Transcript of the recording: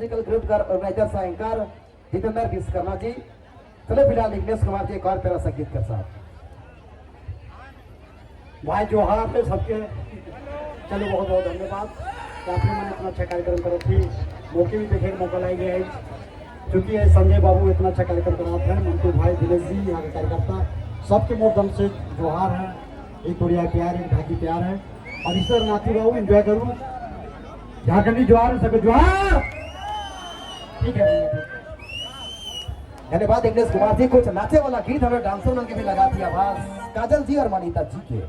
Musical group का organiser सह anchor Jitendra Vishwakarma ji. चलो फिलहाल निखिलेश कुमार जी एक और प्यारा संगीत के साथ। भाई जोहार है सबके। चलो बहुत बहुत धन्यवाद कि आपने मैंने इतना अच्छा कार्यक्रम करा थी। मौके भी देखे मौका लाई गया है क्योंकि संजय बाबू इतना अच्छा कार्यक्रम कराते हैं। मंटू भाई, दिनेश जी, यहाँ के कार्यकर्ता सबके मोरदम से जोहार है। एक बढ़िया प्यार है, ढाकी प्यार है और इस तरह नाती बाबू एंजॉय करूँ। झारखंडी जोहार है सबके जोहार। ठीक है धन्यवाद निखिलेश कुमार जी। कुछ नाचे वाला गीत हमें डांसर मन के भी लगा दिया आवाज काजल जी और मनीता जी के।